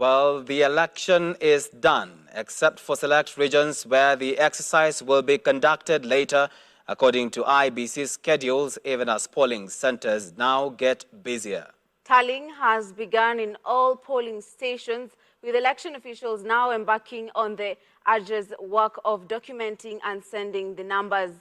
Well, the election is done, except for select regions where the exercise will be conducted later, according to IEBC schedules, even as polling centers now get busier. Tallying has begun in all polling stations, with election officials now embarking on the arduous work of documenting and sending the numbers.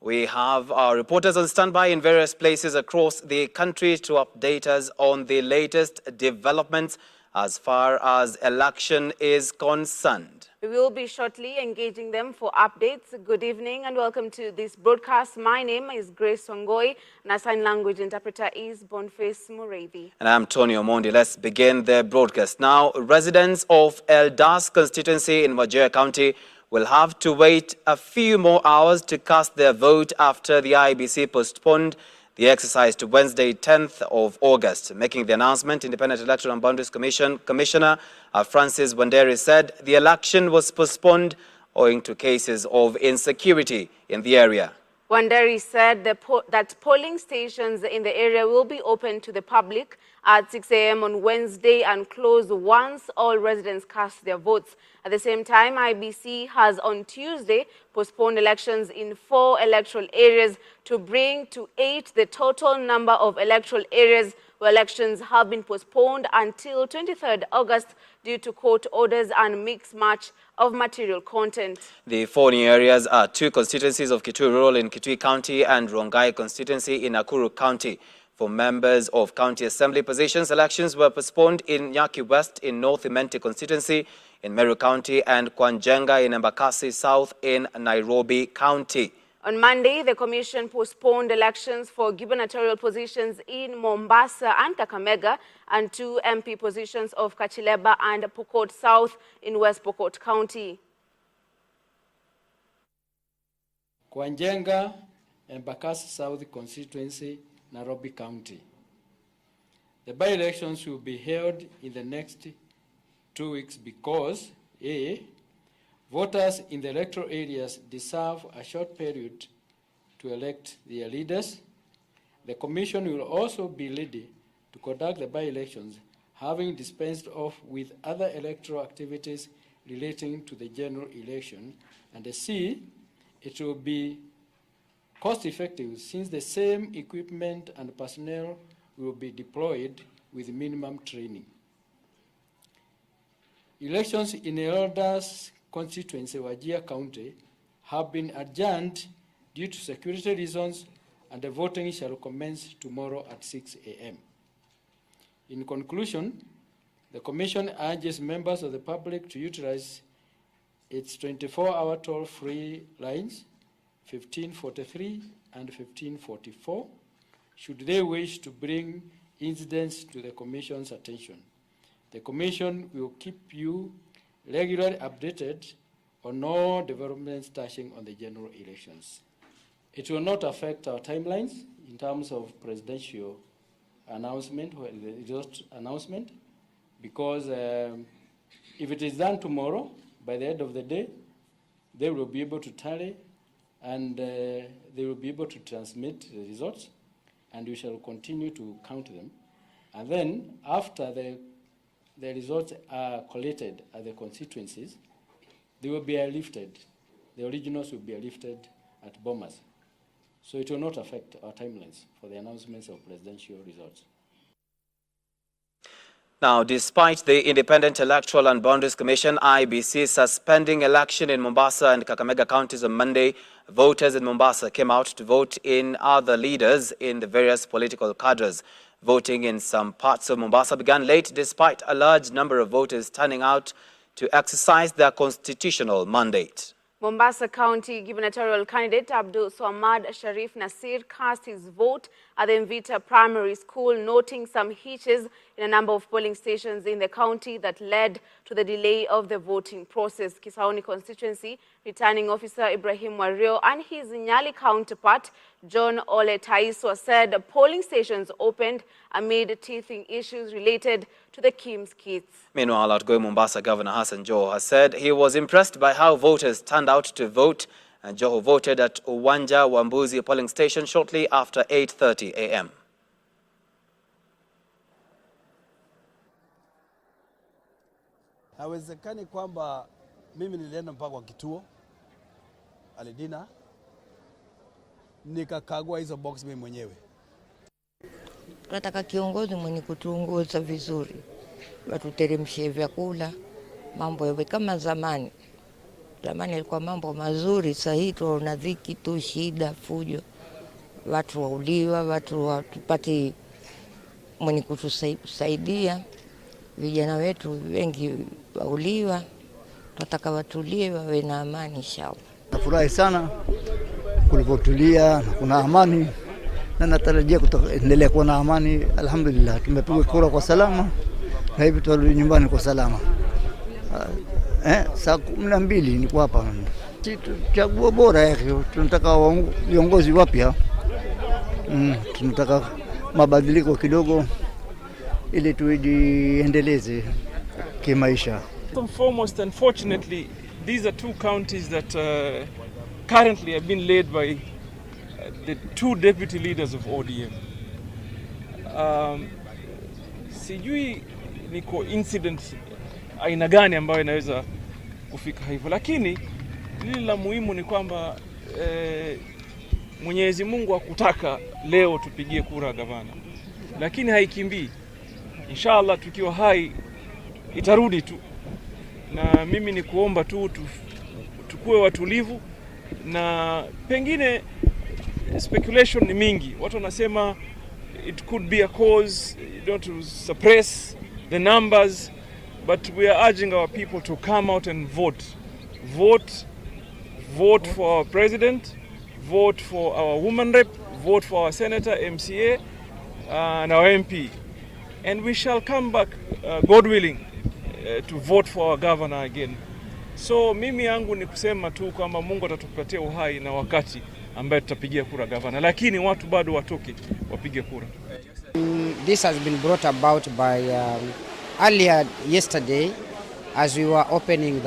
We have our reporters on standby in various places across the country to update us on the latest developments as far as election is concerned. We will be shortly engaging them for updates. Good evening and welcome to this broadcast. My name is Grace Wangoi and our sign language interpreter is Boniface Mureithi. And I'm Tony Omondi. Let's begin the broadcast. Now, residents of Eldas constituency in Wajir County will have to wait a few more hours to cast their vote after the IEBC postponed the exercise to Wednesday, 10th of August. Making the announcement, Independent Electoral and Boundaries Commissioner Francis Wanderi said the election was postponed owing to cases of insecurity in the area. Wanderi said that polling stations in the area will be open to the public at 6 a.m. on Wednesday and close once all residents cast their votes. At the same time, IEBC has on Tuesday postponed elections in 4 electoral areas to bring to 8 the total number of electoral areas where elections have been postponed until 23rd August due to court orders and mixed match of material content. The 4 new areas are 2 constituencies of Kitui Rural in Kitui County and Rongai constituency in Nakuru County. For members of county assembly positions, elections were postponed in Nyaki West in North Imenti constituency in Meru County and Kwanjenga in Embakasi South in Nairobi County. On Monday, the Commission postponed elections for gubernatorial positions in Mombasa and Kakamega and 2 MP positions of Kachileba and Pokot South in West Pokot County. Kwanjenga, Embakasi South constituency, Nairobi County. The by-elections will be held in the next 2 weeks because A, voters in the electoral areas deserve a short period to elect their leaders. The Commission will also be ready to conduct the by-elections, having dispensed off with other electoral activities relating to the general election. And C, it will be cost-effective since the same equipment and personnel will be deployed with minimum training. Elections in Eldas constituency, Wajir County, have been adjourned due to security reasons, and the voting shall commence tomorrow at 6 a.m. In conclusion, the Commission urges members of the public to utilize its 24-hour toll-free lines, 1543 and 1544, should they wish to bring incidents to the Commission's attention. The Commission will keep you regularly updated on all developments touching on the general elections. It will not affect our timelines in terms of presidential announcement or the result announcement, because if it is done tomorrow, by the end of the day, they will be able to tally and they will be able to transmit the results, and we shall continue to count them. And then after the results are collated at the constituencies, they will be airlifted. The originals will be airlifted at Bomas. So it will not affect our timelines for the announcements of presidential results. Now, despite the Independent Electoral and Boundaries Commission, IEBC, suspending election in Mombasa and Kakamega counties on Monday, voters in Mombasa came out to vote in other leaders in the various political cadres. Voting in some parts of Mombasa began late despite a large number of voters turning out to exercise their constitutional mandate. Mombasa County gubernatorial candidate Abdul Swamad Sharif Nasir cast his vote at the Mvita Primary School, noting some hitches in a number of polling stations in the county that led to the delay of the voting process. Kisauni constituency returning officer Ibrahim Wario and his Nyali counterpart John Ole Taiswa said polling stations opened amid teething issues related to the KIMS kits. Meanwhile, outgoing Mombasa Governor Hassan Joho has said he was impressed by how voters turned out to vote, and Joho voted at Uwanja Wambuzi polling station shortly after 8:30 a.m. Haiwezekani kwamba mimi nilienda mpaka kwa kituo Aledina nikakagua hizo box mimi mwenyewe. Tunataka kiongozi mwenye kutuongoza vizuri, watuteremshie vyakula, mambo yawe kama zamani. Zamani ilikuwa mambo mazuri, sasa hivi tunaona dhiki tu, shida, fujo. Watu wauliwa, watu watupati mwenye kutusaidia. Vijana wetu wengi wauliwa, tunataka watulie, wawe na amani inshallah. Nafurahi sana kulipotulia, kuna amani na natarajia kuendelea kuwa na amani. Alhamdulillah, tumepiga kura kwa salama na hivi turudi nyumbani kwa salama. Saa 12 niko hapa. Chaguo bora yake, tunataka viongozi wapya. Tunataka mabadiliko kidogo ili tujiendeleze kimaisha. First and foremost, unfortunately, these are two counties that currently have been led by the two deputy leaders of ODM. Sijui ni coincidence aina gani ambayo inaweza kufika hivyo, lakini lile la muhimu ni kwamba Mwenyezi Mungu hakutaka leo tupigie kura gavana, lakini haikimbii. Inshallah tukiwa hai itarudi tu, na mimi ni kuomba tu tukue watulivu, na pengine speculation ni mingi. Watu wanasema it could be a cause, to suppress the numbers, but we are urging our people to come out and vote. Vote for our president, vote for our woman rep, vote for our senator, MCA, and our MP. And we shall come back, God willing, to vote for our governor again. So mimi yangu ni kusema tu kwamba Mungu atatupatia uhai na wakati ambaye tutapigia kura governor, lakini watu bado watoke wapige kura. This has been brought about by earlier yesterday as we were opening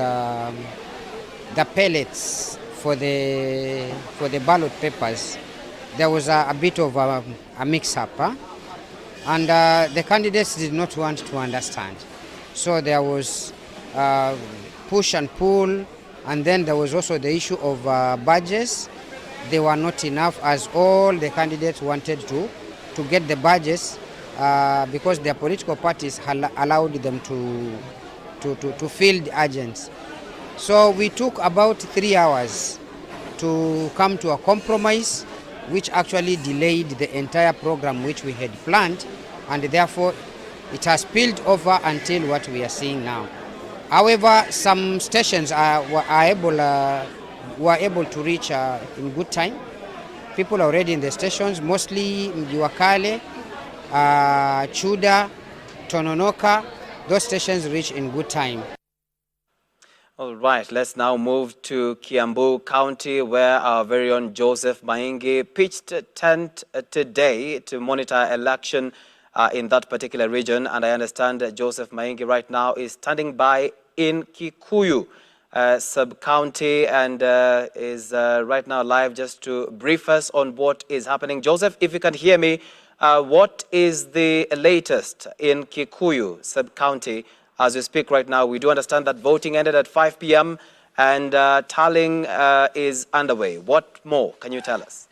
the pellets for the ballot papers. There was a bit of a mix-up, and the candidates did not want to understand. So there was push and pull, and then there was also the issue of badges. They were not enough, as all the candidates wanted to get the badges because their political parties allowed them to field agents. So we took about 3 hours to come to a compromise, which actually delayed the entire program which we had planned, and therefore it has spilled over until what we are seeing now. However, some stations were able to reach in good time. People are already in the stations, mostly Mjiwakale, Chuda, Tononoka. Those stations reach in good time. All right, let's now move to Kiambu County, where our very own Joseph Maingi pitched a tent today to monitor election in that particular region. And I understand that Joseph Maingi right now is standing by in Kikuyu sub-county and is right now live just to brief us on what is happening. Joseph, if you can hear me, what is the latest in Kikuyu sub-county as we speak right now? We do understand that voting ended at 5 p.m. and tallying is underway. What more can you tell us?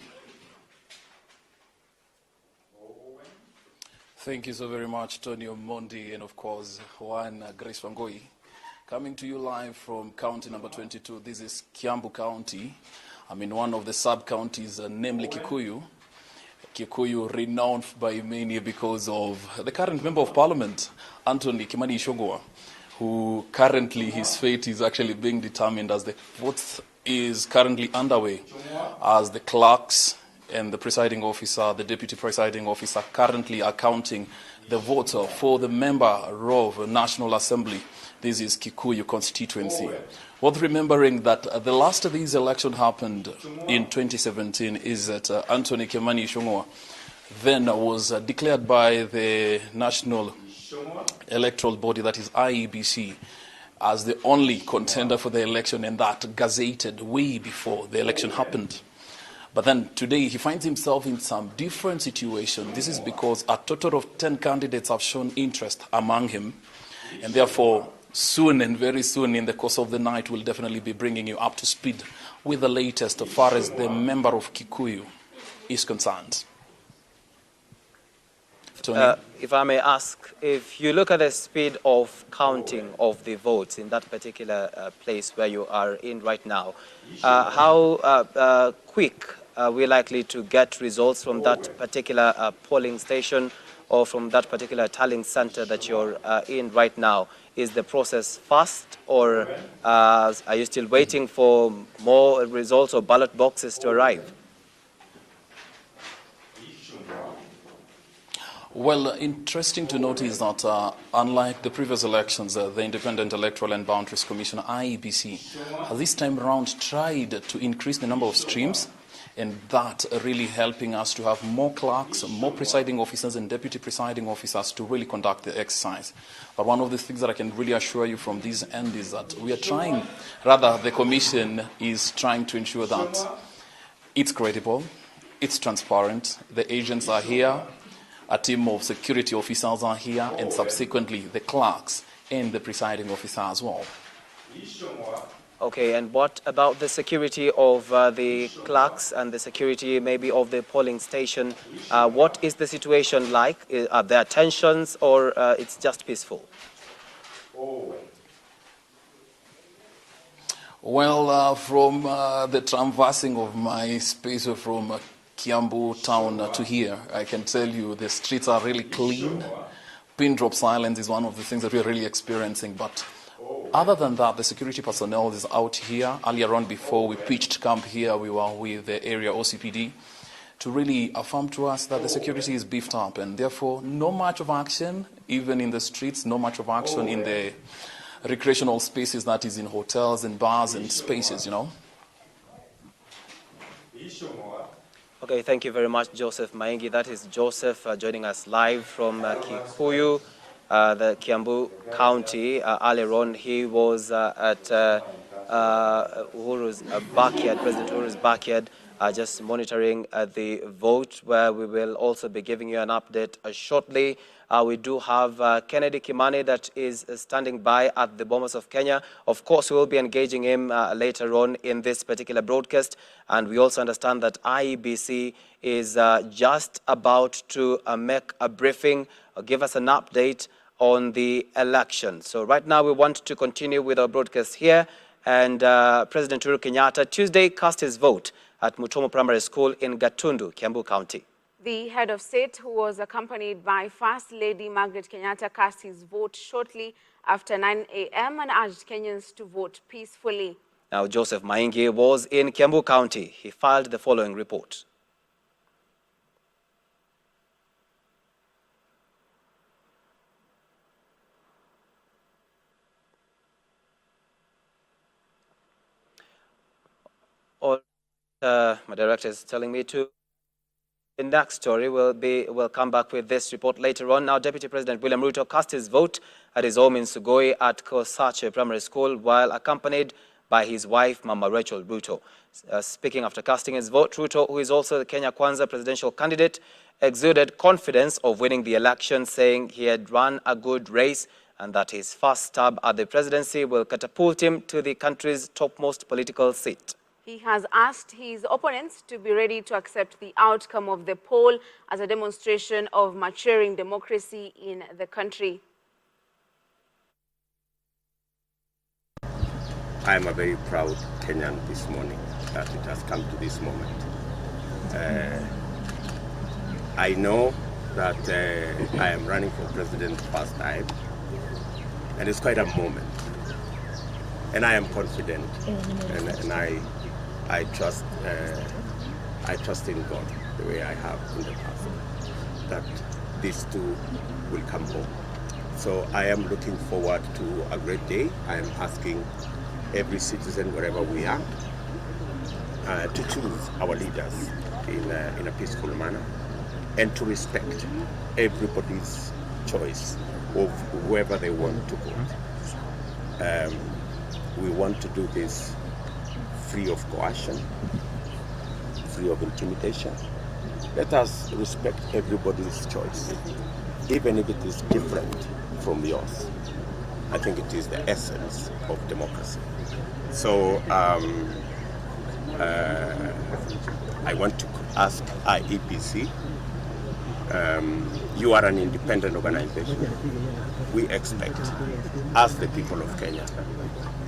Thank you so very much, Tony Omondi, and of course, Juan Grace Wangoi. Coming to you live from county number 22. This is Kiambu County. I'm in one of the sub-counties, namely Kikuyu. Kikuyu, renowned by many because of the current member of parliament, Anthony Kimani Ichung'wah, who currently his fate is actually being determined as the vote is currently underway, as the clerks and the presiding officer, the deputy presiding officer, currently are counting the votes for the member of National Assembly. This is Kikuyu constituency. Worth remembering that the last of these election happened in 2017 is that Anthony Kimani Ichung'wah then was declared by the National Electoral Body, that is IEBC, as the only contender for the election, and that gazetted way before the election happened. But then today he finds himself in some different situation. This is because a total of 10 candidates have shown interest among him, and therefore soon and very soon in the course of the night, we'll definitely be bringing you up to speed with the latest as far as the member of Kikuyu is concerned. Tony? If I may ask, if you look at the speed of counting of the votes in that particular place where you are in right now, how quick are we likely to get results from that particular polling station or from that particular tallying center that you're in right now? Is the process fast, or are you still waiting for more results or ballot boxes to arrive? Well, interesting to note is that unlike the previous elections, the Independent Electoral and Boundaries Commission, IEBC, this time around tried to increase the number of streams, and that really helping us to have more clerks, more presiding officers and deputy presiding officers to really conduct the exercise. But one of the things that I can really assure you from this end is that we are trying, rather the commission is trying to ensure that it's credible, it's transparent, the agents are here, a team of security officers are here, and subsequently the clerks and the presiding officer as well. Okay, and what about the security of the clerks and the security maybe of the polling station? What is the situation like? Are there tensions, or it's just peaceful? Well, from the traversing of my space from Kiambu town to here, I can tell you the streets are really clean. Pin drop silence is one of the things that we're really experiencing, but other than that, the security personnel is out here. Earlier on, before we pitched camp here, we were with the area OCPD to really affirm to us that the security is beefed up, and therefore no much of action, even in the streets, no much of action in the recreational spaces, that is in hotels and bars and spaces, you know. Okay, thank you very much, Joseph Maingi. That is Joseph joining us live from Kikuyu, the Kiambu County. Earlier on, he was at Uhuru's backyard, President Uhuru's backyard, just monitoring the vote, where we will also be giving you an update shortly. We do have Kennedy Kimani that is standing by at the Bomas of Kenya. Of course, we will be engaging him later on in this particular broadcast. And we also understand that IEBC is just about to make a briefing, give us an update on the election. So right now we want to continue with our broadcast here. And President Uhuru Kenyatta Tuesday cast his vote at Mutomo Primary School in Gatundu, Kiambu County. The head of state, who was accompanied by First Lady Margaret Kenyatta, cast his vote shortly after 9 a.m. and urged Kenyans to vote peacefully. Now, Joseph Maingi was in Kiambu County. He filed the following report. My director is telling me to. The next story will come back with this report later on. Now, Deputy President William Ruto cast his vote at his home in Sugoi at Kosache Primary School while accompanied by his wife, Mama Rachel Ruto. Speaking after casting his vote, Ruto, who is also the Kenya Kwanza presidential candidate, exuded confidence of winning the election, saying he had run a good race and that his first stab at the presidency will catapult him to the country's topmost political seat. He has asked his opponents to be ready to accept the outcome of the poll as a demonstration of maturing democracy in the country. I am a very proud Kenyan this morning that it has come to this moment. I know that I am running for president first time, and it's quite a moment. And I am confident, and I trust in God the way I have in the past, that these two will come home. So I am looking forward to a great day. I am asking every citizen, wherever we are, to choose our leaders in a peaceful manner and to respect everybody's choice of whoever they want to vote. We want to do this free of coercion, free of intimidation. Let us respect everybody's choice, even if it is different from yours. I think it is the essence of democracy. So I want to ask IEBC, you are an independent organization. We expect, as the people of Kenya,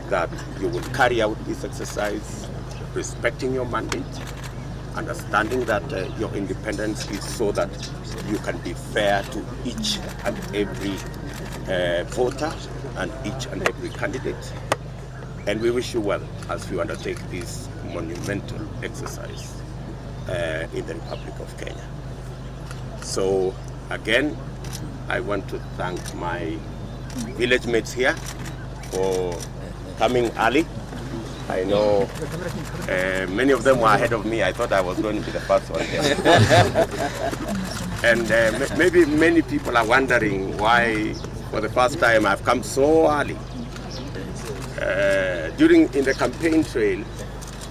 that you will carry out this exercise respecting your mandate, understanding that your independence is so that you can be fair to each and every voter and each and every candidate. And we wish you well as you undertake this monumental exercise in the Republic of Kenya. So again, I want to thank my village mates here for coming early. I know many of them were ahead of me. I thought I was going to be the first one here. And maybe many people are wondering why, for the first time, I've come so early. In the campaign trail,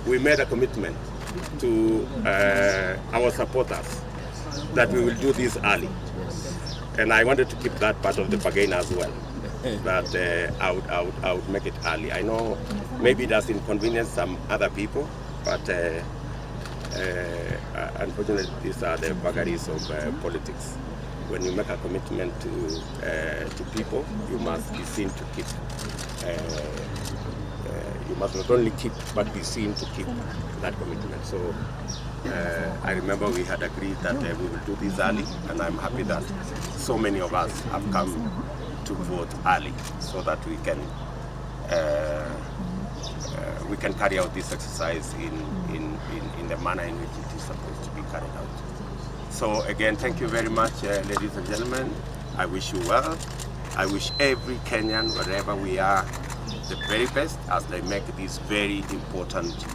we made a commitment to our supporters that we will do this early. And I wanted to keep that part of the bargain as well, that I would make it early. I know maybe it does inconvenience some other people, but unfortunately these are the vagaries of politics. When you make a commitment to people, you must be seen to keep. You must not only keep, but be seen to keep that commitment. So I remember we had agreed that we will do this early, and I'm happy that so many of us have come to vote early, so that we can carry out this exercise in the manner in which it is supposed to be carried out. So again, thank you very much, ladies and gentlemen. I wish you well. I wish every Kenyan, wherever we are, the very best as they make these very important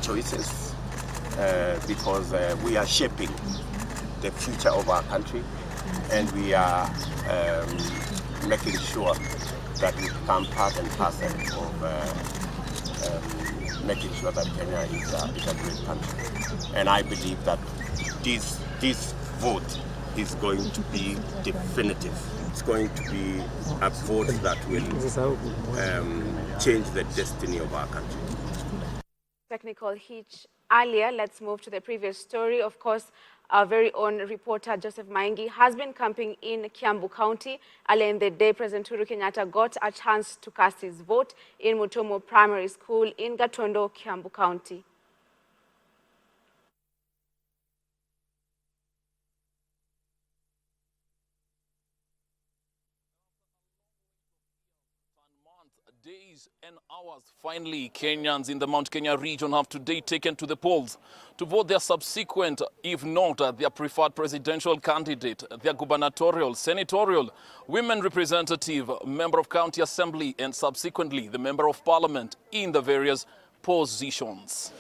choices, because we are shaping the future of our country, and we are making sure that we become part and parcel of making sure that Kenya is a great country. And I believe that this vote is going to be definitive. It's going to be a vote that will change the destiny of our country. Technical hitch earlier. Let's move to the previous story. Of course, our very own reporter Joseph Maingi has been camping in Kiambu County. Earlier in the day, President Uhuru Kenyatta got a chance to cast his vote in Mutomo Primary School in Gatondo, Kiambu County. Days and hours, finally, Kenyans in the Mount Kenya region have today taken to the polls to vote their subsequent, if not their preferred presidential candidate, their gubernatorial, senatorial, women representative, member of county assembly, and subsequently the member of parliament in the various positions.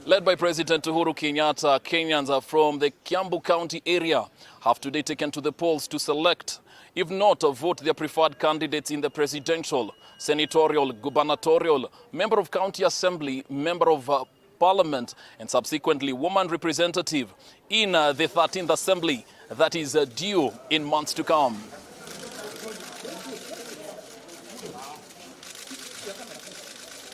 Led by President Uhuru Kenyatta, Kenyans from the Kiambu County area have today taken to the polls to select, if not vote their preferred candidates in the presidential, senatorial, gubernatorial, member of county assembly, member of parliament, and subsequently woman representative in the 13th assembly that is due in months to come.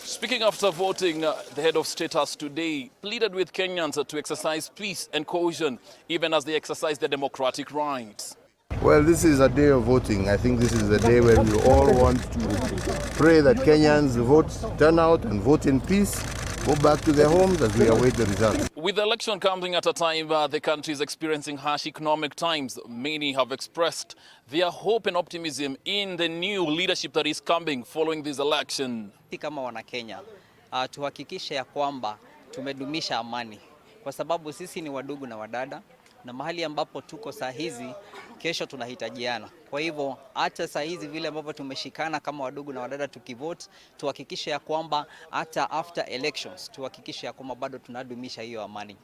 Speaking after voting, the head of state has today pleaded with Kenyans to exercise peace and cohesion, even as they exercise their democratic rights. Well, this is a day of voting. I think this is the day where we all want to pray that Kenyans vote, turn out and vote in peace, go back to their homes as we await the results. With the election coming at a time the country is experiencing harsh economic times, many have expressed their hope and optimism in the new leadership that is coming following this election. Kama wana Kenya, tuhakikishe ya kwamba tumedumisha amani, kwa sababu sisi ni wadugu na wadada. na mahali ambapo tuko saa hizi, kesho tunahitajiana. Kwa hivyo hata saa hizi vile ambavyo tumeshikana kama wadugu na wadada tukivote, tuhakikishe ya kwamba hata after elections tuhakikishe ya kwamba bado tunadumisha hiyo amani.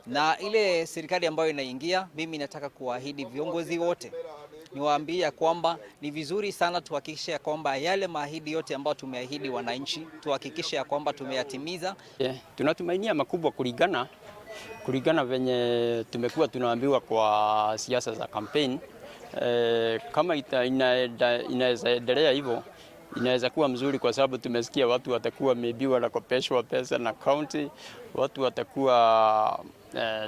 Na ile serikali ambayo inaingia, mimi nataka kuahidi viongozi wote, niwaambie kwamba ni vizuri sana tuhakikishe ya kwamba yale maahidi yote ambayo tumeahidi wananchi, tuhakikishe ya kwamba tumeyatimiza. Tunatumainia makubwa kulingana venye tumekuwa tunaambiwa kwa siasa za campaign. Kama inaweza endelea hivyo, inaweza kuwa mzuri, kwa sababu tumesikia watu watakuwa maybe wanakopeshwa pesa na county, watu watakuwa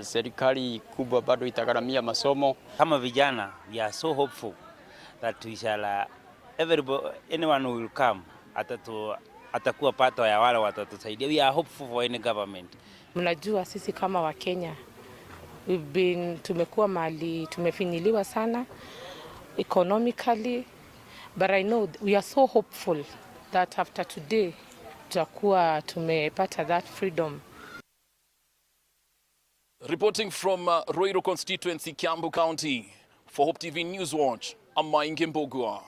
serikali kubwa bado itagharamia masomo. Kama vijana, we are so hopeful that we shall anyone who will come atakuwa pato ya wale watatusaidia. We are hopeful for any government. Mnajua sisi kama wa Kenya tumekuwa mali tumefinyiliwa sana economically, but I know we are so hopeful that after today tutakuwa tumepata that freedom. Reporting from Ruiru constituency, Kiambu County, for Hope TV News Watch, I'm Maingi Mbogua.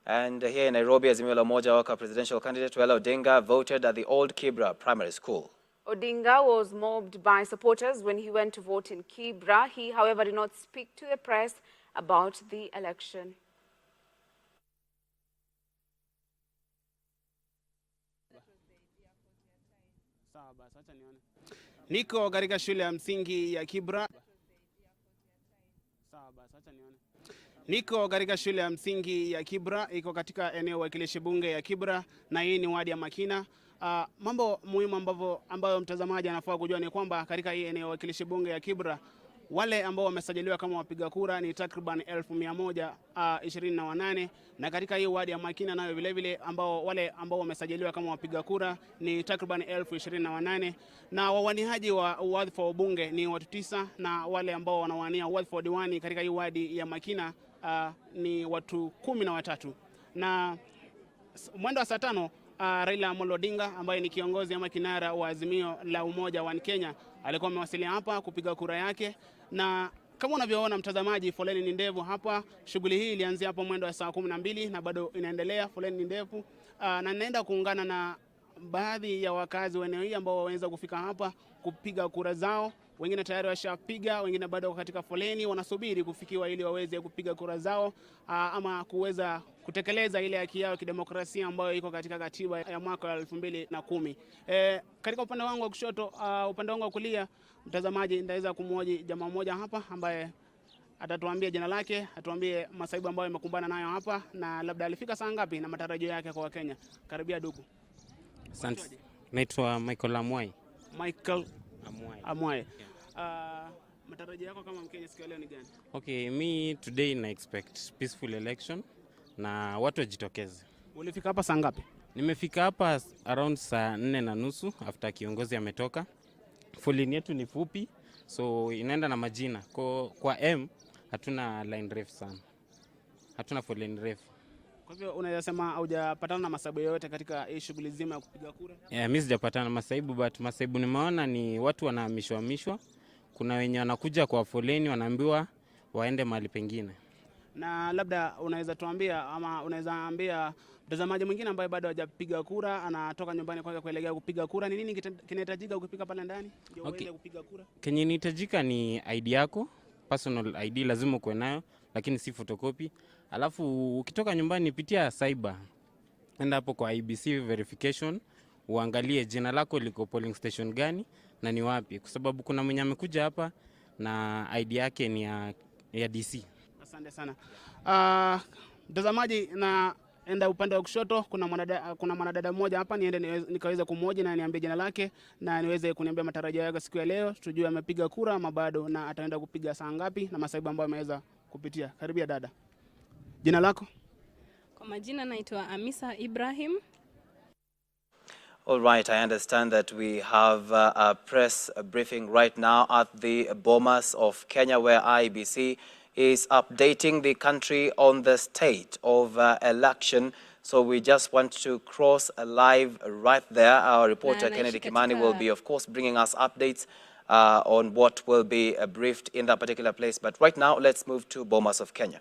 And here in Nairobi, Azimio la Umoja Waka presidential candidate Raila Odinga voted at the Old Kibra Primary School. Odinga was mobbed by supporters when he went to vote in Kibra. He, however, did not speak to the press about the election. Niko katika shule ya msingi ya Kibra. Niko katika shule ya msingi ya Kibra, iko katika eneo wakilishi bunge ya Kibra, na hii ni wadi ya Makina. Mambo muhimu ambayo mtazamaji anafaa kujua ni kwamba katika hii eneo wakilishi bunge ya Kibra, wale ambao wamesajiliwa kama wapiga kura ni takriban 1128, na katika hii wadi ya Makina nayo vile vile wale ambao wamesajiliwa kama wapiga kura ni takriban 1028, na wawaniaji wa wadhifa wa bunge ni watu 9, na wale ambao wanawania wadhifa wa diwani katika hii wadi ya Makina ni watu 13. Na mwendo wa saa 5 Raila Amolo Odinga ambaye ni kiongozi ama kinara wa Azimio la Umoja wa Kenya alikuwa amewasili hapa kupiga kura yake, na kama unavyoona mtazamaji, foleni ni ndefu hapa. Shughuli hii ilianzia hapo mwendo wa saa 12 na bado inaendelea, foleni ni ndefu, na naenda kuungana na baadhi ya wakazi wa eneo hili ambao waweza kufika hapa kupiga kura zao. Wengine tayari washapiga, wengine bado katika foleni wanasubiri kufikiwa ili waweze kupiga kura zao, ama kuweza kutekeleza ile haki yao kidemokrasia ambayo iko katika katiba ya mwaka wa 2010. Katika upande wangu wa kushoto, upande wangu wa kulia, mtazamaji, nitaweza kumhoji jamaa mmoja hapa ambaye atatuambia jina lake, atuambie masaibu ambayo amekumbana nayo hapa, na labda alifika saa ngapi na matarajio yake kwa Wakenya. Karibia ndugu. Asante. Naitwa Michael Amwai. Michael Amwai. Matarajio yako kama Mkenya siku leo ni gani? Okay, me today na expect peaceful election na watu wajitokeze. Ulifika hapa saa ngapi? Nimefika hapa around saa 4:30 after kiongozi ametoka. Foleni yetu ni fupi, so inaenda na majina. Kwa M hatuna line refu sana. Hatuna foleni refu. Kwa hivyo unaweza sema hujapatana na masaibu yoyote katika hii shughuli nzima ya kupiga kura? Mimi sijapatana na masaibu, but masaibu nimeona ni watu wanahamishwa. Kuna wenye wanakuja kwa foleni wanaambiwa waende mahali pengine. Na labda unaweza tuambia ama unaweza ambia mtazamaji mwingine ambaye bado hajapiga kura, anatoka nyumbani kwake kuelekea kupiga kura, ni nini kinahitajika ukifika pale ndani ndio uweze kupiga kura? Kenye inahitajika ni ID yako, personal ID lazima uwe nayo, lakini si photocopy. Alafu ukitoka nyumbani pitia cyber. Enda hapo kwa IEBC verification, uangalie jina lako liko polling station gani na ni wapi, kwa sababu kuna mwenye amekuja hapa na ID yake ni ya DC. Asante sana. Mtazamaji, na enda upande wa kushoto, kuna mwanadada mmoja hapa, niende nikaweza kumhoji na niambie jina lake na niweze kuniambia matarajio yake siku ya leo, tujue amepiga kura ama bado, na ataenda kupiga saa ngapi na masaibu ambayo ameweza kupitia. Karibia dada. Jina lako? Kwa majina naitwa Amisa Ibrahim. All right, I understand that we have a press briefing right now at the Bomas of Kenya, where IEBC is updating the country on the state of election. So we just want to cross a live right there. Our reporter Kennedy Kimani will be, of course, bringing us updates on what will be briefed in that particular place. But right now, let's move to Bomas of Kenya.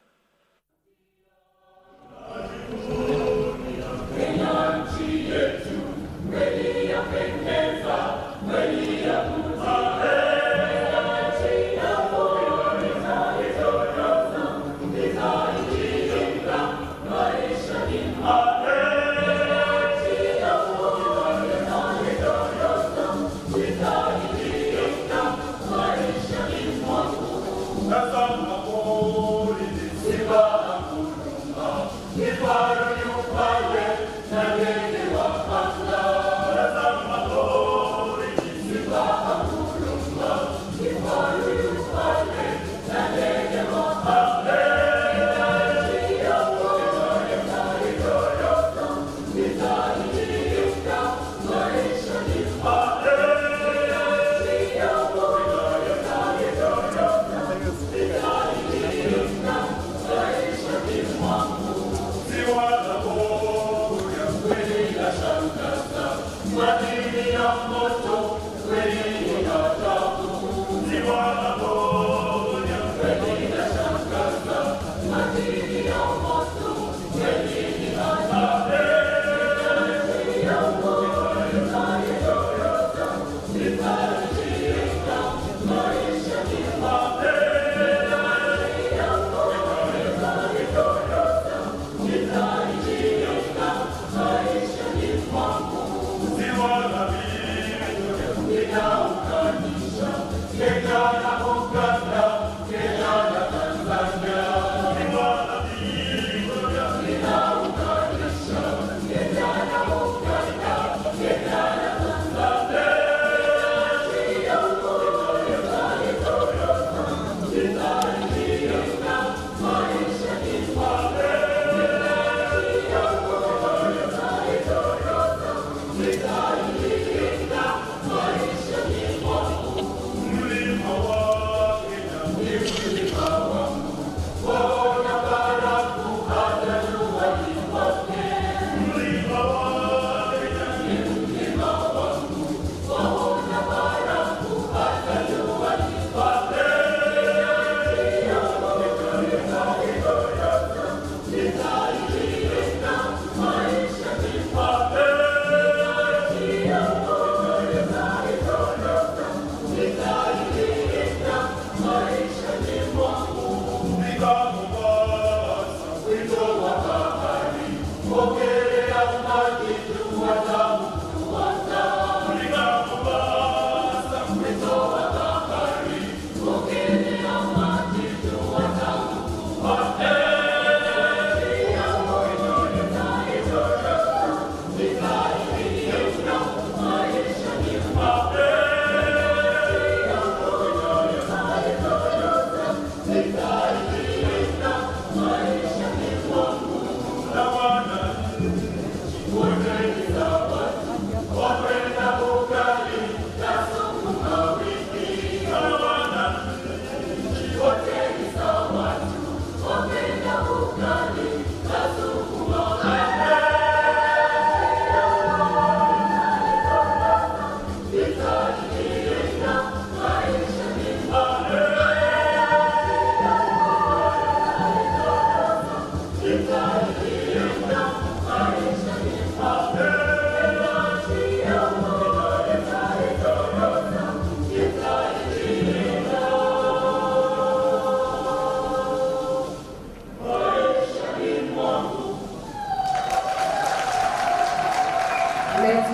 Let's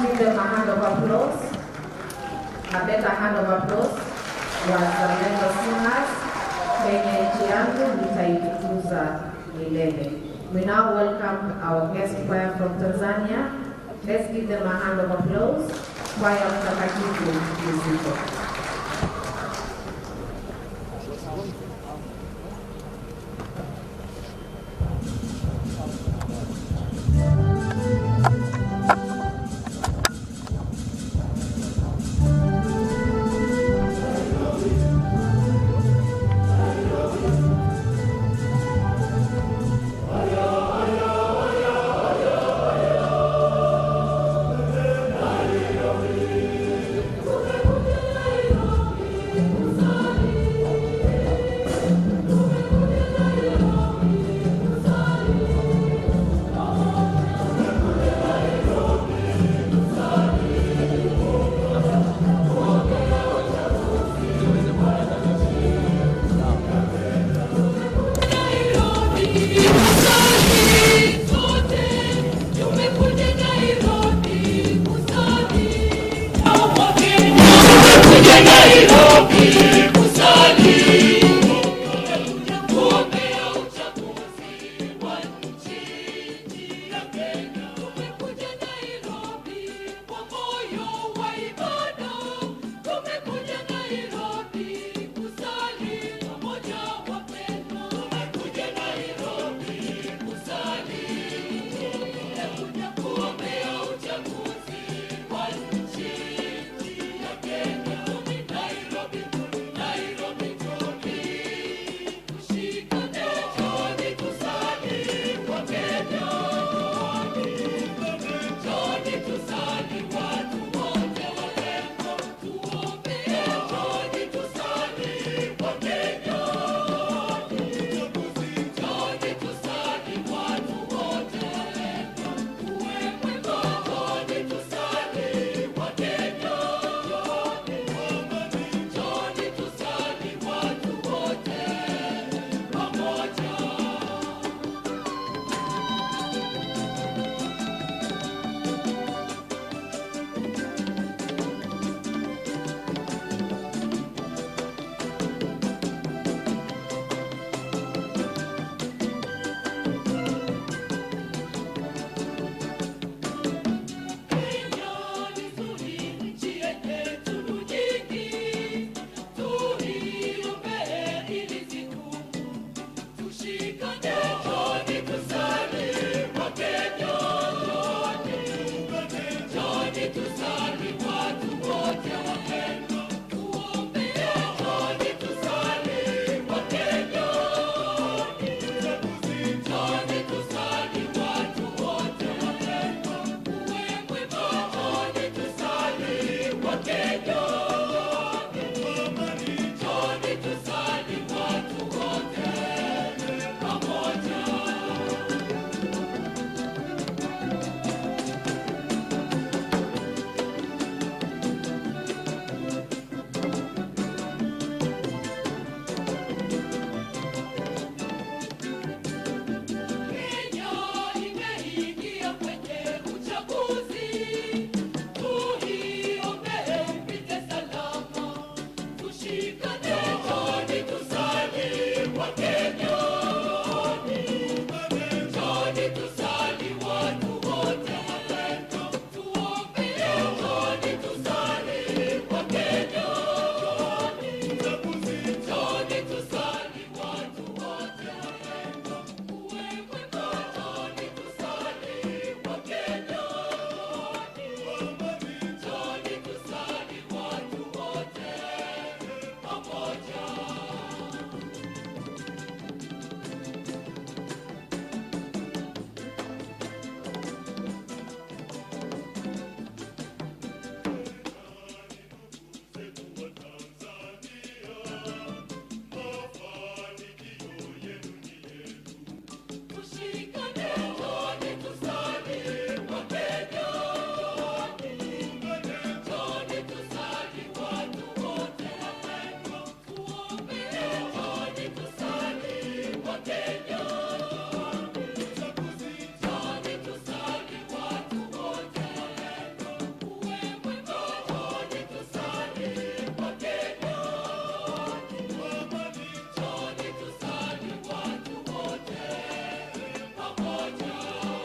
give them a hand of applause. A better hand of applause. Wazalendo singers, Kenya nchi yangu nitaitukuza milele. We now welcome our guest choir from Tanzania. Let's give them a hand of applause. Choir mtakatifu Kizito. Oh,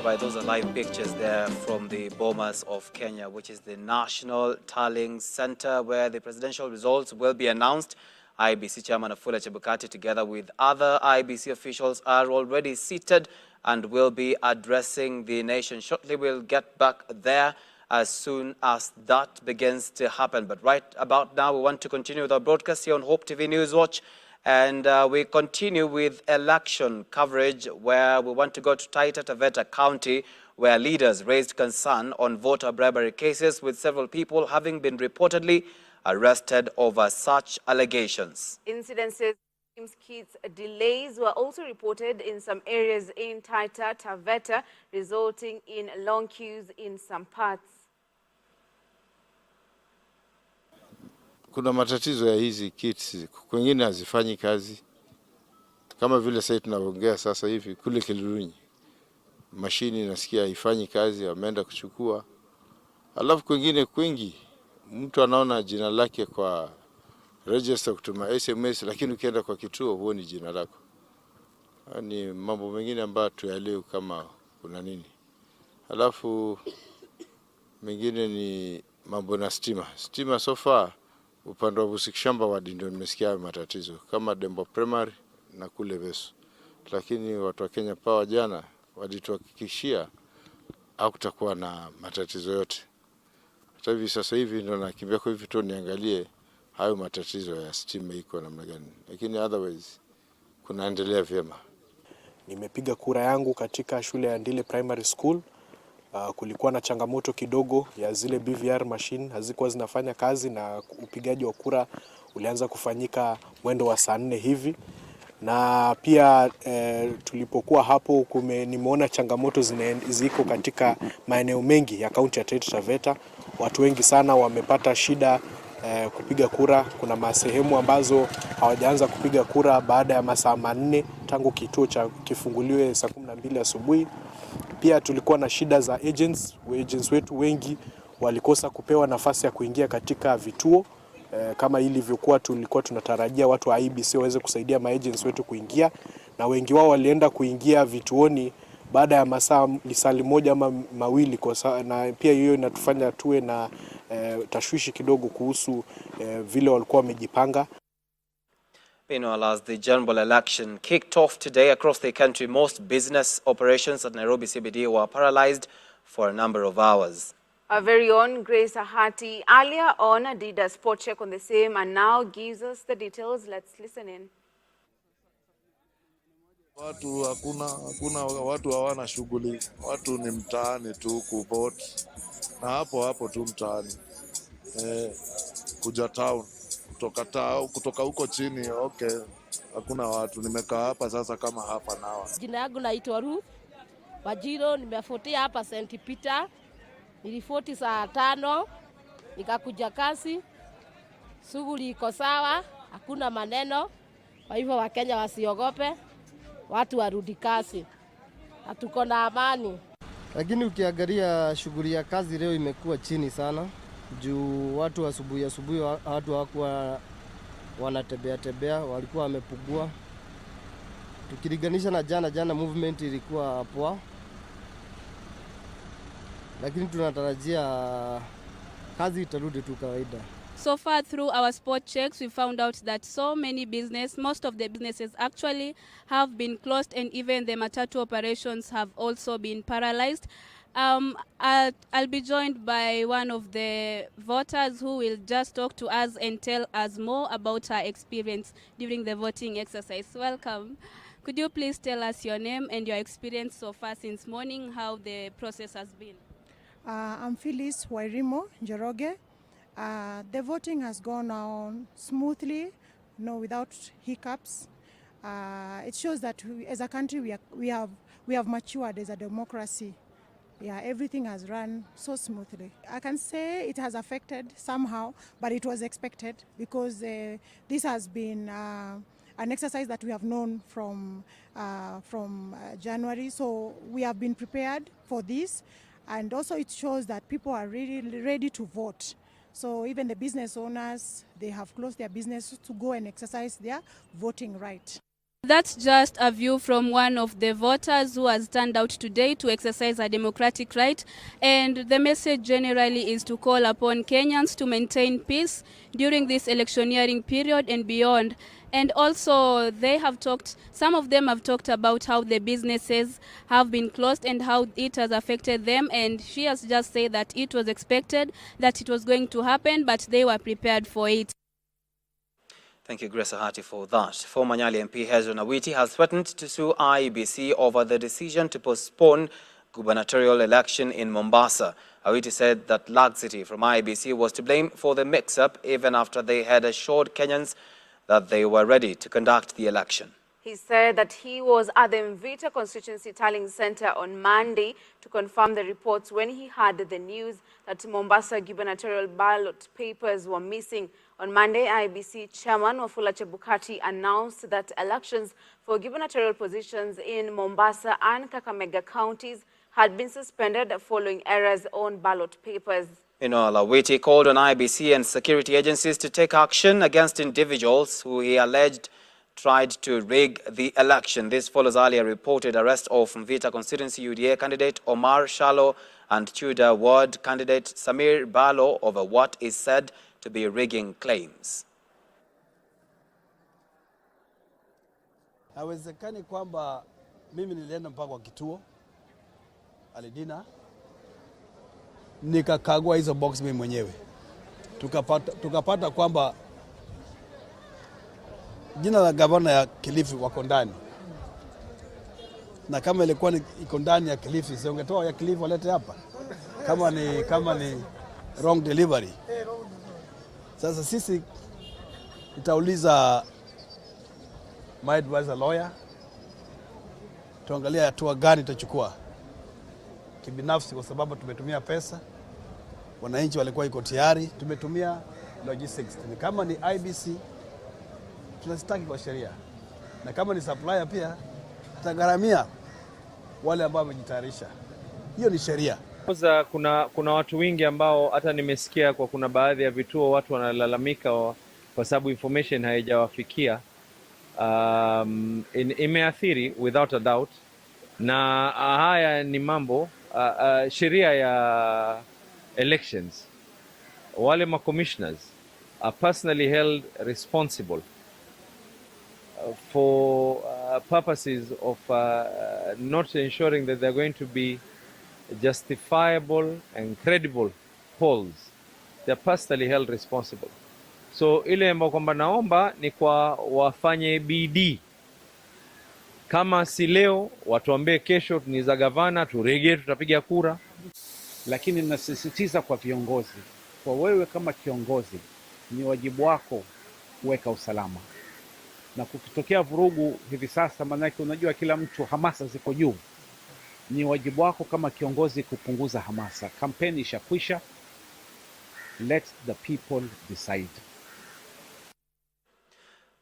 Right, those are live pictures there from the Bomas of Kenya, which is the National Tallying Center, where the presidential results will be announced. IEBC Chairman Afula Chebukati, together with other IEBC officials, are already seated and will be addressing the nation shortly. We'll get back there as soon as that begins to happen. But right about now, we want to continue with our broadcast here on Hope TV News Watch. And we continue with election coverage, where we want to go to Taita Taveta County, where leaders raised concern on voter bribery cases, with several people having been reportedly arrested over such allegations. Incidences of kits delays were also reported in some areas in Taita Taveta, resulting in long queues in some parts. Kuna matatizo ya hizi kits, kwingine hazifanyi kazi. Kama vile sasa tunaongea sasa hivi kule Kilurunyi, mashini nasikia haifanyi kazi, ameenda kuchukua. Alafu kwingine kwingi mtu anaona jina lake kwa register kutuma SMS, lakini ukienda kwa kituo huoni jina lako. Ni mambo mengine ambayo tuyaelewe kama kuna nini. Halafu mengine ni mambo na stima. Stima so far upande wa Busikishamba wadi ndio nimesikia matatizo kama Dembo Primary na kule Vesu. Lakini watu wa Kenya Power jana walituhakikishia hakutakuwa na matatizo yote. Hata hivi sasa hivi ndio nakimbia kwa hivi tu niangalie hayo matatizo ya stima iko namna gani. Lakini otherwise kunaendelea vyema. Nimepiga kura yangu katika shule ya Ndile Primary School. Kulikuwa na changamoto kidogo ya zile BVR machine hazikuwa zinafanya kazi, na upigaji wa kura ulianza kufanyika mwendo wa saa 4 hivi. Na pia tulipokuwa hapo nimeona changamoto ziko katika maeneo mengi ya kaunti ya Taita Taveta. Watu wengi sana wamepata shida kupiga kura. Kuna masehemu ambazo hawajaanza kupiga kura baada ya masaa 4 tangu kituo cha kifunguliwe saa 12 asubuhi. Pia tulikuwa na shida za agents wetu wengi walikosa kupewa nafasi ya kuingia katika vituo kama ilivyokuwa tulikuwa tunatarajia watu wa IEBC waweze kusaidia maagents wetu kuingia, na wengi wao walienda kuingia vituoni baada ya masaa lisali moja ama mawili, na pia hiyo inatufanya tuwe na tashwishi kidogo kuhusu vile walikuwa wamejipanga. Meanwhile, as the general election kicked off today across the country, most business operations at Nairobi CBD were paralyzed for a number of hours. Our very own Grace Ahati earlier on did a spot check on the same and now gives us the details. Let's listen in. Watu hawana shughuli. Watu ni mtaani tu kuvote. Na hapo tu mtaani. Kuja town. Kutoka huko chini, okay. Hakuna watu. Nimekaa hapa sasa kama hapa nawa. Jina yangu naitwa Ruth Wajiro, nimefotia hapa St. Peter. Nilifoti saa 5, nikakuja kasi. Shughuli iko sawa, hakuna maneno. Kwa hivyo Wakenya wasiogope, watu warudi kasi. Hatuko na amani. Lakini ukiangalia shughuli ya kazi leo imekuwa chini sana. Juu watu asubuhi watu hawakuwa wanatembea, walikuwa wamepugua. Tukilinganisha na jana movement ilikuwa poa. Lakini tunatarajia kazi itarudi tu kawaida. So far through our spot checks, we found out that most of the businesses actually have been closed, and even the matatu operations have also been paralyzed. I'll be joined by one of the voters who will just talk to us and tell us more about her experience during the voting exercise. Welcome. Could you please tell us your name and your experience so far since morning, how the process has been? I'm Phyllis Wairimo Njoroge. The voting has gone on smoothly, without hiccups. It shows that as a country we have matured as a democracy. Yeah, everything has run so smoothly. I can say it has affected somehow, but it was expected because this has been an exercise that we have known from January. So we have been prepared for this, and also it shows that people are really ready to vote. So even the business owners, they have closed their business to go and exercise their voting right. That's just a view from one of the voters who has turned out today to exercise a democratic right. And the message generally is to call upon Kenyans to maintain peace during this electioneering period and beyond. And also some of them have talked about how the businesses have been closed and how it has affected them. And she has just said that it was expected, that it was going to happen, but they were prepared for it. Thank you, Grace Ahati, for that. Former Nyali MP Hezron Awiti has threatened to sue IEBC over the decision to postpone gubernatorial election in Mombasa. Awiti said that laxity from IEBC was to blame for the mix-up, even after they had assured Kenyans that they were ready to conduct the election. He said that he was at the Mvita Constituency Tallying Center on Monday to confirm the reports when he heard the news that Mombasa gubernatorial ballot papers were missing. On Monday, IEBC Chairman Wafula Chebukati announced that elections for gubernatorial positions in Mombasa and Kakamega counties had been suspended following errors on ballot papers. Meanwhile, Awiti called on IEBC and security agencies to take action against individuals who he alleged tried to rig the election. This follows earlier reported arrest of Mvita constituency UDA candidate Omar Shalo and Tudor ward candidate Samir Balo over what is said to be rigging claims. Haiwezekani kwamba mimi nilienda mpaka kwa kituo Alidina nikakagua hizo box mimi mwenyewe. Tukapata kwamba jina la gavana ya Kilifi wako ndani. Na kama ilikuwa iko ndani ya Kilifi, si ungetoa ya Kilifi walete hapa. Kama ni wrong delivery. Sasa sisi nitauliza my advisor lawyer tuangalia hatua gani tutachukua kibinafsi, kwa sababu tumetumia pesa, wananchi walikuwa iko tayari, tumetumia logistics. Kama ni IEBC tunastaki kwa sheria, na kama ni supplier pia tutagharamia wale ambao wamejitayarisha. Hiyo ni sheria. Kuna watu wengi ambao hata nimesikia kwa kuna baadhi ya vituo watu wanalalamika kwa sababu information haijawafikia. Imeathiri without a doubt, na haya ni mambo sheria ya elections. Wale ma commissioners are personally held responsible for purposes of not ensuring that they're going to be justifiable and credible polls. They're personally held responsible. So ile ambao kwamba naomba ni kwa wafanye bidii. Kama si leo watuambie kesho ni za gavana, turejee tutapiga kura. Lakini nasisitiza kwa viongozi, kwa wewe kama kiongozi ni wajibu wako kuweka usalama. Na kukitokea vurugu hivi sasa, manake unajua kila mtu hamasa ziko juu, ni wajibu wako kama kiongozi kupunguza hamasa. Kampeni ishakwisha. Let the people decide.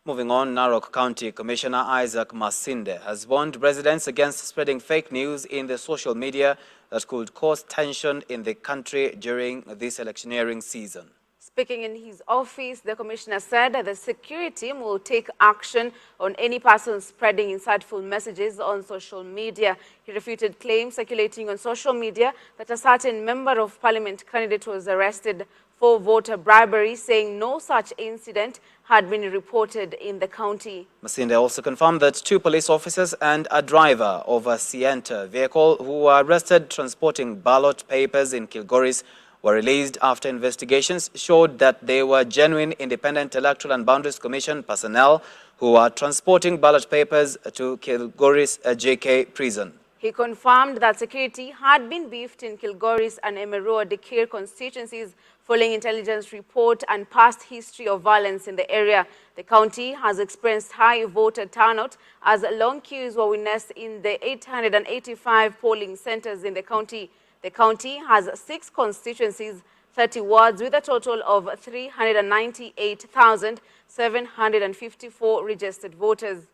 Moving on, Narok County Commissioner Isaac Masinde has warned residents against spreading fake news in the social media that could cause tension in the country during this electioneering season. Speaking in his office, the commissioner said that the security team will take action on any person spreading insightful messages on social media. He refuted claims circulating on social media that a certain member of parliament candidate was arrested for voter bribery, saying no such incident had been reported in the county. Masinde also confirmed that 2 police officers and a driver of a Sienta vehicle who were arrested transporting ballot papers in Kilgoris were released after investigations showed that they were genuine Independent Electoral and Boundaries Commission personnel who were transporting ballot papers to Kilgoris JK prison. He confirmed that security had been beefed in Kilgoris and Emerua Dekir constituencies following intelligence report and past history of violence in the area. The county has experienced high voter turnout as long queues were witnessed in the 885 polling centers in the county. The county has 6 constituencies, 30 wards with a total of 398,754 registered voters.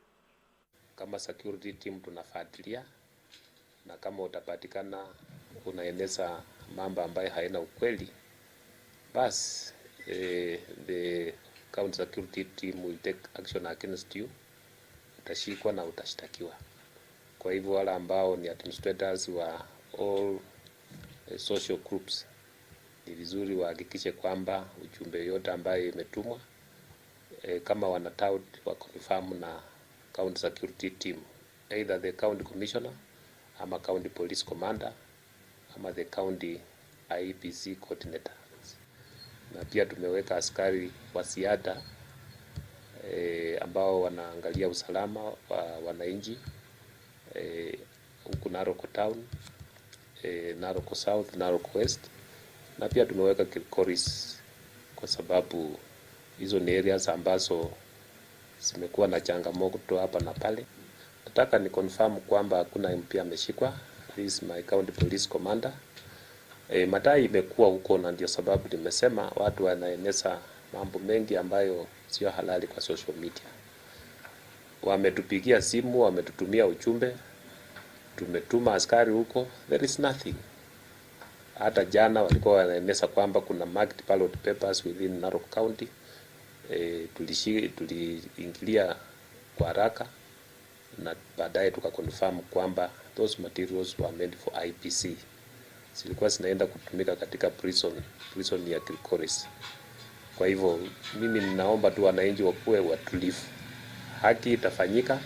Kama security team tunafuatilia, na kama utapatikana unaeneza mambo ambayo haina ukweli, bas the county security team will take action against you. Utashikwa na utashtakiwa. Kwa hivyo wale ambao ni administrators wa all social groups, ni vizuri wahakikishe kwamba ujumbe yote ambayo imetumwa kama wanatout wa confirm na county security team, either the county commissioner ama county police commander ama the county IEBC coordinator. Na pia tumeweka askari wa ziada ambao wanaangalia usalama wa wananchi huku Narok Town, Narok South, Narok West, na pia tumeweka Kilgoris kwa sababu hizo ni areas ambazo zimekuwa na changamoto hapa na pale. Nataka ni confirm kwamba hakuna MP ameshikwa. This is my county police commander. Madai imekuwa huko, na ndio sababu nimesema watu wanaeneza mambo mengi ambayo sio halali kwa social media. Wametupigia simu, wametutumia ujumbe, tumetuma askari huko. There is nothing. Hata jana walikuwa wanaeneza kwamba kuna marked ballot papers within Narok County. Tuliingilia kwa haraka na baadaye tukaconfirm kwamba those materials were meant for IEBC. Zilikuwa zinaenda kutumika katika prison ya Kilgoris. Kwa hivyo mimi ninaomba tu wananchi wakuwe watulivu. Haki itafanyika,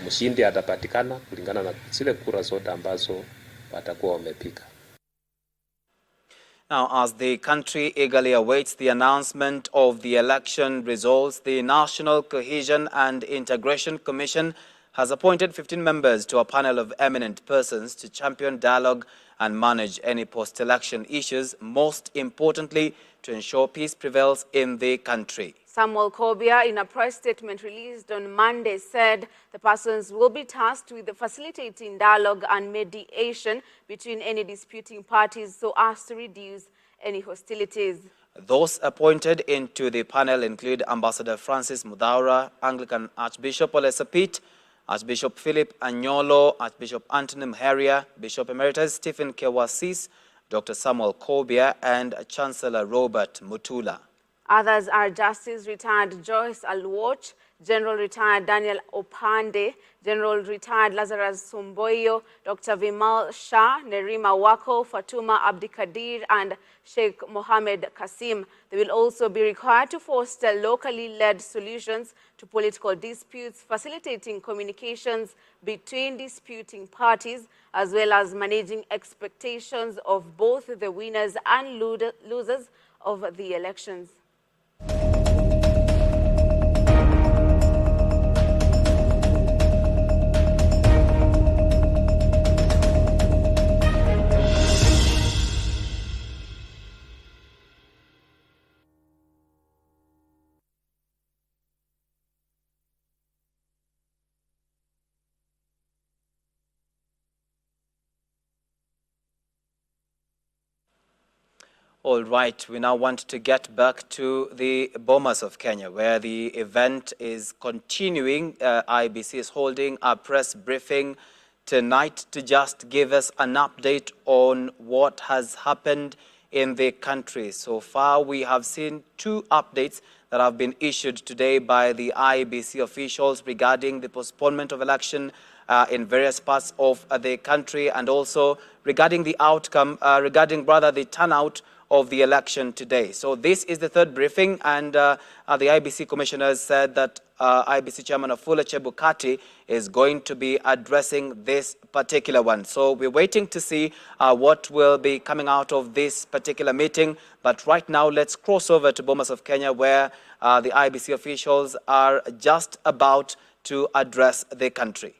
mshindi atapatikana kulingana na zile kura zote ambazo watakuwa wamepiga. Now, as the country eagerly awaits the announcement of the election results, the National Cohesion and Integration Commission has appointed 15 members to a panel of eminent persons to champion dialogue and manage any post-election issues, most importantly, to ensure peace prevails in the country. Samuel Kobia, in a press statement released on Monday, said the persons will be tasked with facilitating dialogue and mediation between any disputing parties so as to reduce any hostilities. Those appointed into the panel include Ambassador Francis Mudhaura, Anglican Archbishop Ole Sapit, Archbishop Philip Anyolo, Archbishop Anthony Mheria, Bishop Emeritus Stephen Kewasis, Dr. Samuel Kobia, and Chancellor Robert Mutula. Others are Justice Retired Joyce Alwoch, General Retired Daniel Opande, General Retired Lazarus Somboyo, Dr. Vimal Shah, Nerima Wako, Fatuma Abdikadir, and Sheikh Mohammed Kasim. They will also be required to foster locally led solutions to political disputes, facilitating communications between disputing parties, as well as managing expectations of both the winners and losers of the elections. All right, we now want to get back to the Bomas of Kenya, where the event is continuing. IEBC is holding a press briefing tonight to just give us an update on what has happened in the country. So far, we have seen 2 updates that have been issued today by the IEBC officials regarding the postponement of election in various parts of the country, and also regarding the outcome, the turnout of the election today. So this is the 3rd briefing, and the IEBC commissioners said that IEBC Chairman Wafula Chebukati is going to be addressing this particular one. So we're waiting to see what will be coming out of this particular meeting. But right now, let's cross over to Bomas of Kenya, where the IEBC officials are just about to address the country.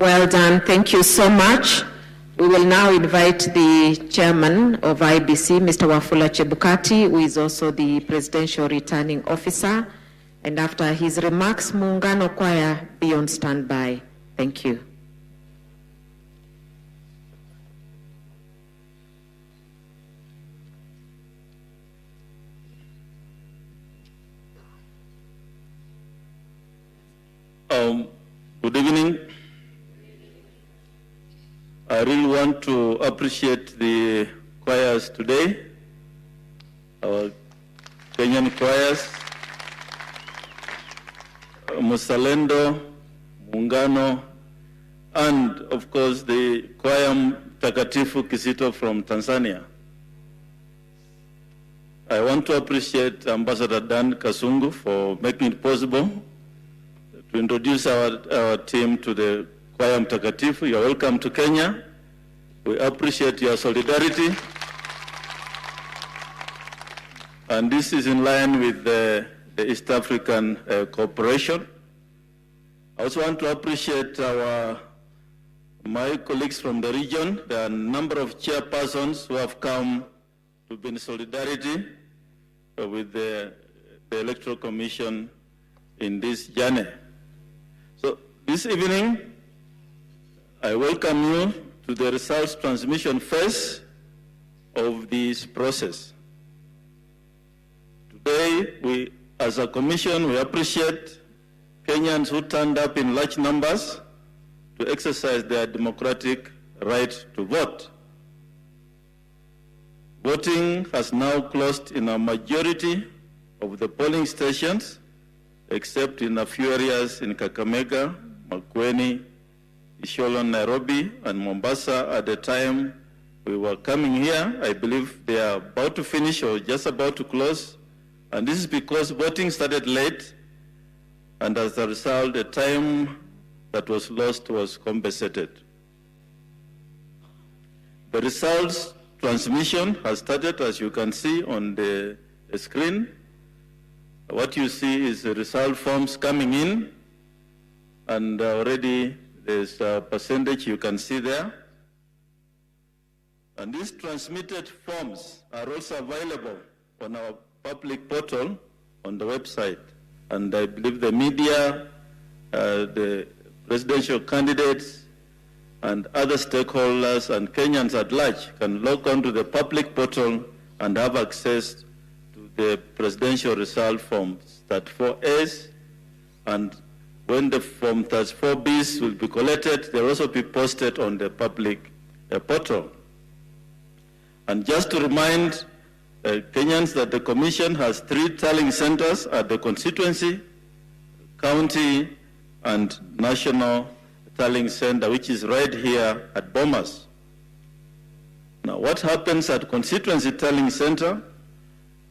Well done. Thank you so much. We will now invite the chairman of IEBC, Mr. Wafula Chebukati, who is also the presidential returning officer. And after his remarks, Muungano Choir be on standby. Thank you. Good evening. I really want to appreciate the choirs today, our Kenyan choirs, Musalendo, Muungano, and of course the choir Takatifu Kisito from Tanzania. I want to appreciate Ambassador Dan Kasungu for making it possible to introduce our team to the Choir Mtakatifu. You're welcome to Kenya. We appreciate your solidarity. And this is in line with the East African cooperation. I also want to appreciate my colleagues from the region. There are a number of chairpersons who have come to be in solidarity with the Electoral Commission in this journey. So this evening, I welcome you to the results transmission phase of this process. Today, we, as a commission, we appreciate Kenyans who turned up in large numbers to exercise their democratic right to vote. Voting has now closed in a majority of the polling stations, except in a few areas in Kakamega, Makueni, Isiolo, Nairobi, and Mombasa. At the time we were coming here, I believe they are about to finish or just about to close. And this is because voting started late, and as a result, the time that was lost was compensated. The results transmission has started, as you can see on the screen. What you see is the result forms coming in, and already there's a percentage you can see there. And these transmitted forms are also available on our public portal on the website. And I believe the media, the presidential candidates, and other stakeholders and Kenyans at large can log on to the public portal and have access the presidential result form 34As, and when the form 34Bs will be collected, they'll also be posted on the public portal. And just to remind Kenyans that the Commission has 3 tallying centers at the constituency, county, and national tallying center, which is right here at Bomas. Now, what happens at constituency tallying center?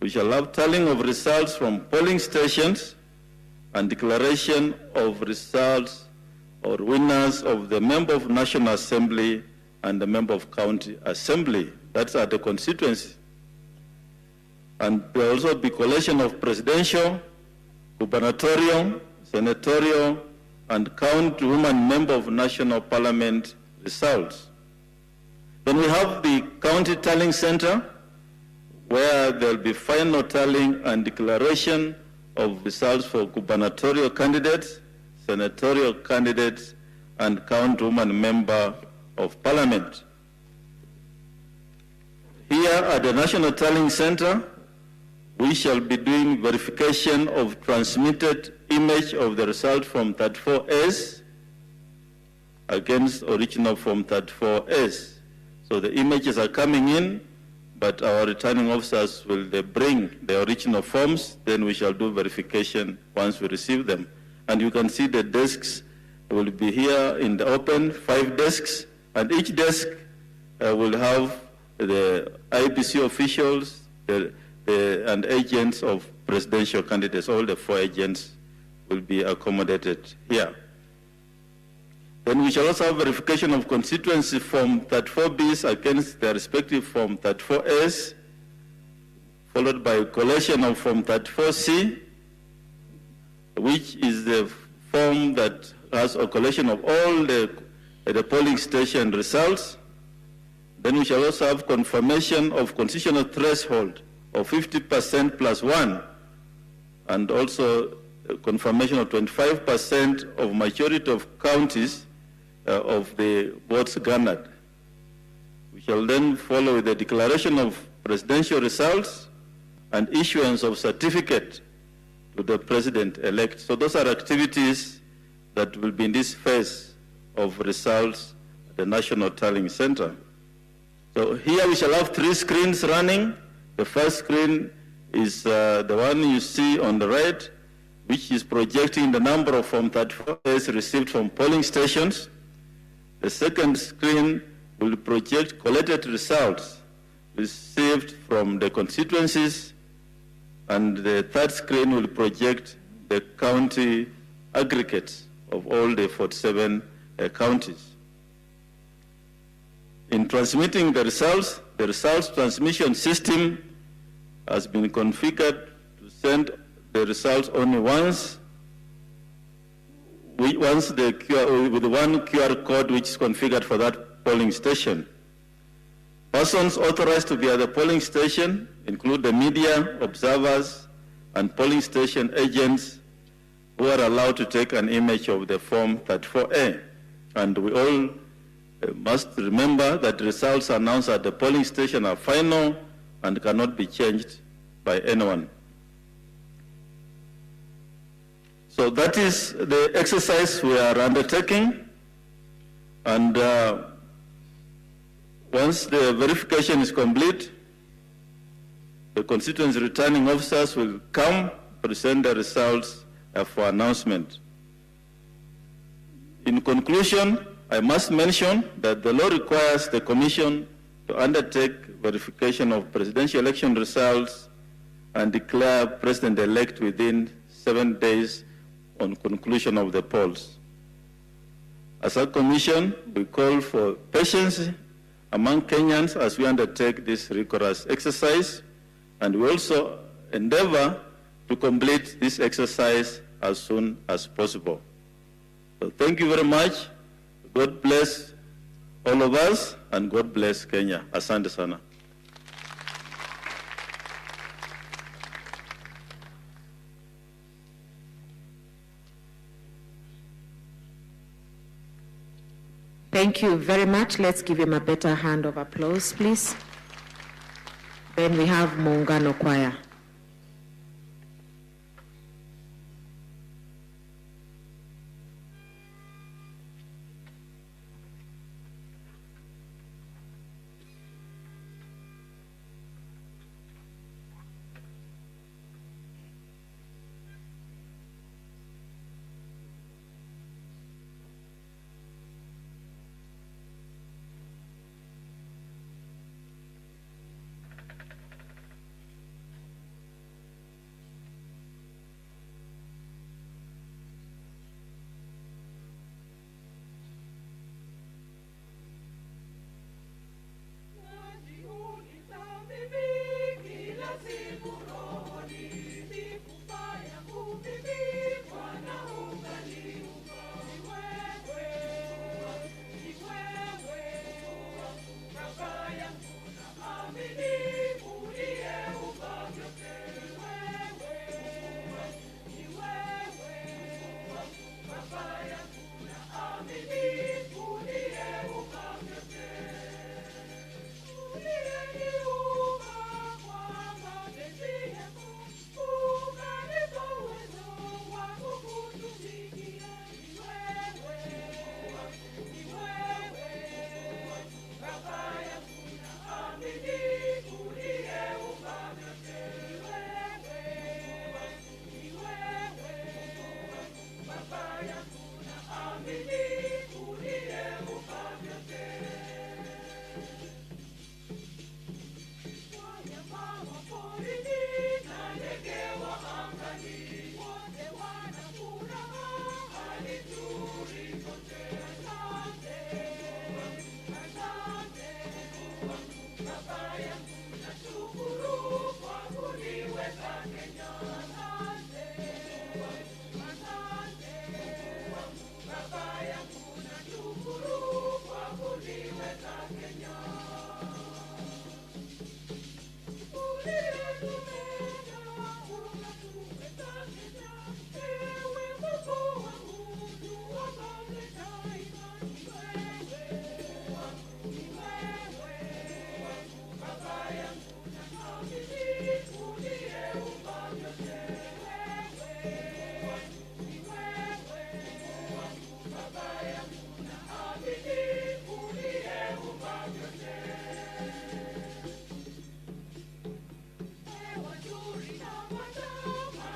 We shall have tallying of results from polling stations and declaration of results or winners of the member of National Assembly and the member of County Assembly. That's at the constituency. And there will also be collation of presidential, gubernatorial, senatorial, and countrywoman member of National Parliament results. Then we have the county tallying center, where there will be final tallying and declaration of results for gubernatorial candidates, senatorial candidates, and countrywoman member of parliament. Here at the National Tallying Center, we shall be doing verification of transmitted image of the result from 34As against original from 34As. So the images are coming in, but our returning officers will bring the original forms, then we shall do verification once we receive them. And you can see the desks will be here in the open, 5 desks, and each desk will have the IEBC officials and agents of presidential candidates. All the 4 agents will be accommodated here. Then we shall also have verification of constituency form 34Bs against their respective form 34As, followed by collation of form 34C, which is the form that has a collation of all the the polling station results. Then we shall also have confirmation of constitutional threshold of 50% plus 1, and also confirmation of 25% of majority of counties of the votes garnered. We shall then follow with the declaration of presidential results and issuance of certificate to the president-elect. So those are activities that will be in this phase of results at the National Tallying Center. So here we shall have 3 screens running. The first screen is the one you see on the right, which is projecting the number of Form 34As received from polling stations. The second screen will project collected results received from the constituencies, and the third screen will project the county aggregates of all the 47 counties. In transmitting the results transmission system has been configured to send the results only once with one QR code which is configured for that polling station. Persons authorized to be at the polling station include the media, observers, and polling station agents who are allowed to take an image of the Form 34A. And we all must remember that results announced at the polling station are final and cannot be changed by anyone. So that is the exercise we are undertaking, and once the verification is complete, the constituency returning officers will come present the results for announcement. In conclusion, I must mention that the law requires the Commission to undertake verification of presidential election results and declare President-elect within 7 days on conclusion of the polls. As a Commission, we call for patience among Kenyans as we undertake this rigorous exercise, and we also endeavor to complete this exercise as soon as possible. So thank you very much. God bless all of us, and God bless Kenya. Asante sana. Thank you very much. Let's give him a better hand of applause, please. Then we have Muungano Choir.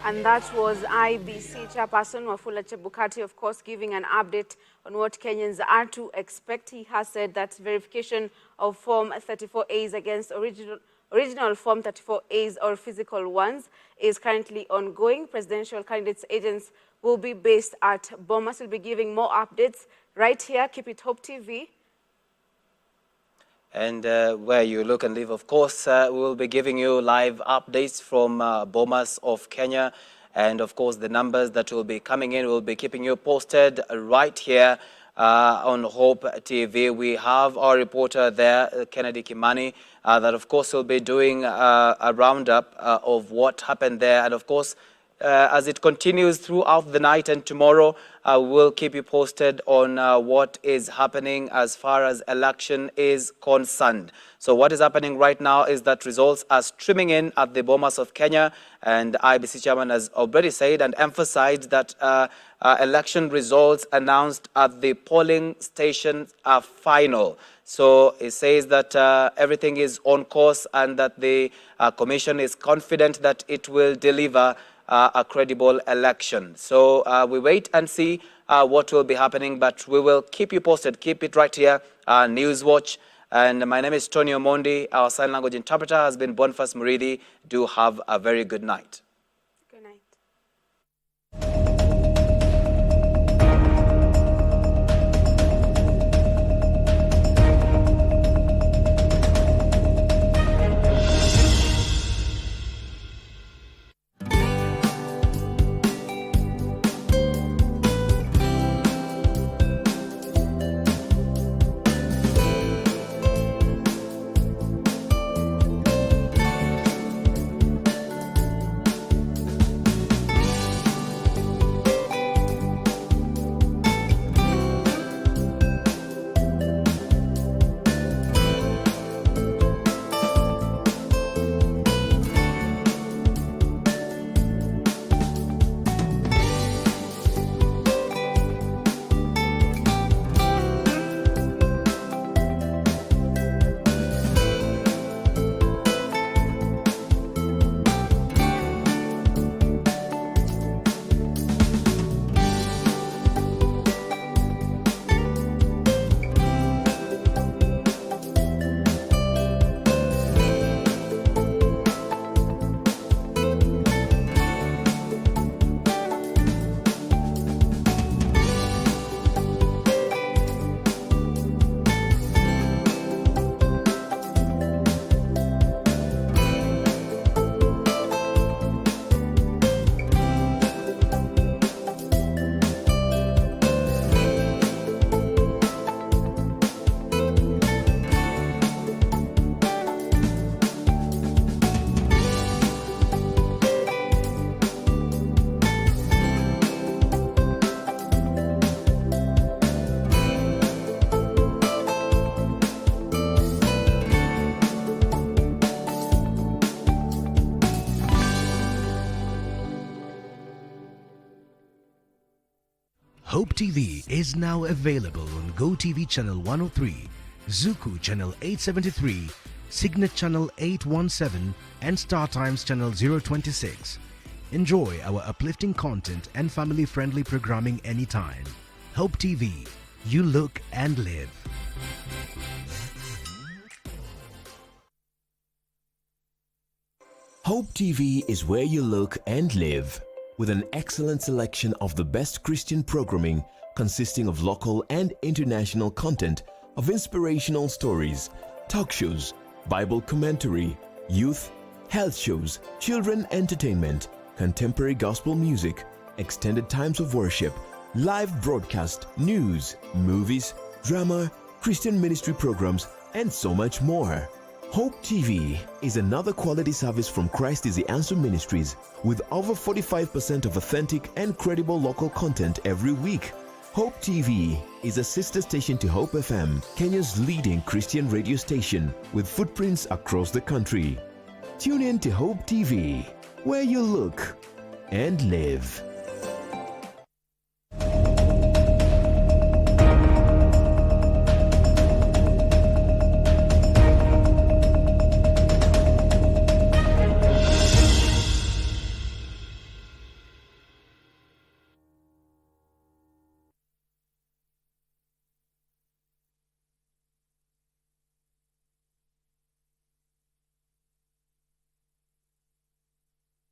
And that was IEBC Chairperson Wafula Chebukati, of course, giving an update on what Kenyans are to expect. He has said that verification of Form 34As against original Form 34As or physical ones is currently ongoing. Presidential candidates' agents will be based at Bomas. We'll be giving more updates right here. Keep it Hope TV. And where you look and live, of course, we will be giving you live updates from Bomas of Kenya. And of course, the numbers that will be coming in, we'll be keeping you posted right here on Hope TV. We have our reporter there, Kennedy Kimani, that of course will be doing a roundup of what happened there. And of course, as it continues throughout the night and tomorrow, we'll keep you posted on what is happening as far as election is concerned. So what is happening right now is that results are streaming in at the Bomas of Kenya, and IEBC chairman has already said and emphasized that election results announced at the polling stations are final. So it says that everything is on course and that the commission is confident that it will deliver a credible election. So we wait and see what will be happening, but we will keep you posted. Keep it right here, News Watch. And my name is Tony Omondi. Our sign language interpreter has been Boniface Muridi. Do have a very good night. Good night. Hope TV is now available on GoTV Channel 103, Zuku Channel 873, Signet Channel 817 and Star Times Channel 026. Enjoy our uplifting content and family-friendly programming anytime. Hope TV, you look and live. Hope TV is where you look and live, with an excellent selection of the best Christian programming consisting of local and international content, of inspirational stories, talk shows, Bible commentary, youth, health shows, children entertainment, contemporary gospel music, extended times of worship, live broadcast, news, movies, drama, Christian ministry programs, and so much more. Hope TV is another quality service from Christ is the Answer Ministries, with over 45% of authentic and credible local content every week. Hope TV is a sister station to Hope FM, Kenya's leading Christian radio station, with footprints across the country. Tune in to Hope TV, where you look and live.